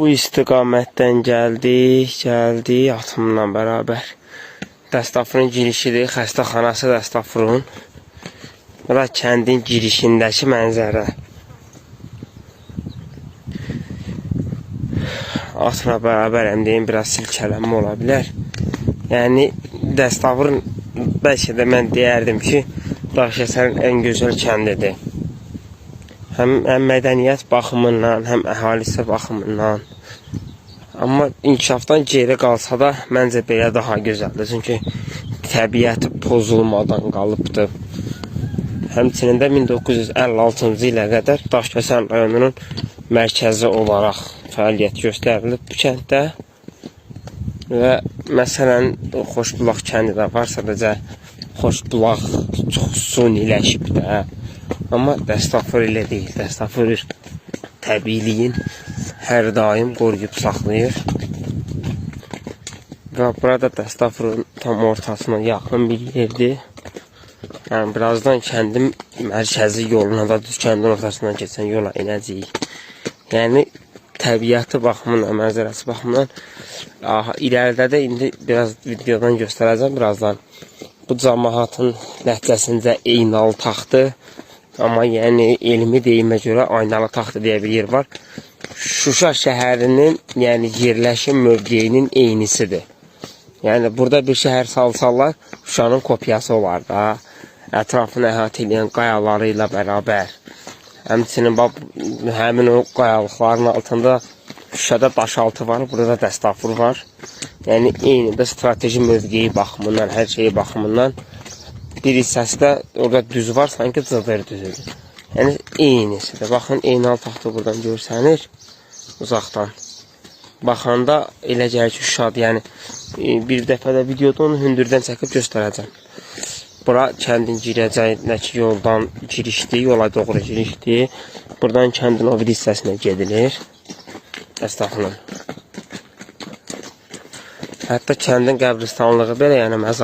Bu istiqamətdən gəldik atımla bərabər. Dəstafurun girişidir, xəstəxanası Dəstafurun. Bura kəndin girişindəki mənzərə. Atla bərabər deyim, biraz silkələnmə ola bilər. Yəni, Dəstafurun bəlkə də mən deyərdim ki, Daşkəsərin ən gözəl kəndidir. Həm mədəniyyət baxımından, həm əhalisi baxımından. Amma inkişafdan geri qalsa da, məncə belə daha gözəldir. Çünki təbiəti pozulmadan qalıbdır. Həmçinin də 1956-cı ilə qədər Daşkəsən rayonunun mərkəzi olaraq fəaliyyət göstərilib bu kənddə. Və məsələn, Xoşbulaq kəndi də var, sadəcə Xoşbulaq çox suniləşib də. Amma Dəstafur ilə deyil. Dəstafur təbiiliyin hər daim qoruyub saxlayır. Və burada Dəstafurun tam ortasına yaxın bir yerdir. Yəni, birazdan kəndin mərkəzi yoluna da düz kəndin ortasından keçən yola inəcəyik. Yəni, təbiəti baxımından, mənzərəsi baxımından irəlidə də indi biraz videodan göstərəcəm birazdan. Bu cəmaatın nəticəsində eynalı taxtı. Amma yəni elmi deyimə görə aynalı taxtı deyə bir yer var. Şuşa şəhərinin yerləşim mövqeyinin eynisidir. Yəni burada bir şəhər salsalar Şuşanın kopyası olar da. Ətrafını əhatə edən qayaları ilə bərabər. Həmçinin həmin o qayalıqların altında Şuşada daşaltı var, burada Dəstafur var. Yəni eyni də strateji mövqeyi baxımından, hər şeyi baxımından. Bir hissəsi də orada düz var, sanki cıdır düzüdür. Yəni eynisidir. Baxın, eynalı taxtı buradan görsənir uzaqdan. Baxanda elə gəlir ki, Şuşadır. Yəni bir dəfə də videoda onu hündürdən çəkib göstərəcəm. Bura kəndin girəcəyindəki yoldan girişdir, yola doğru girişdir. Buradan kəndin o bir hissəsinə gedilir. Dəstafurun. Hətta kəndin qəbristanlığı belə, yəni məzar.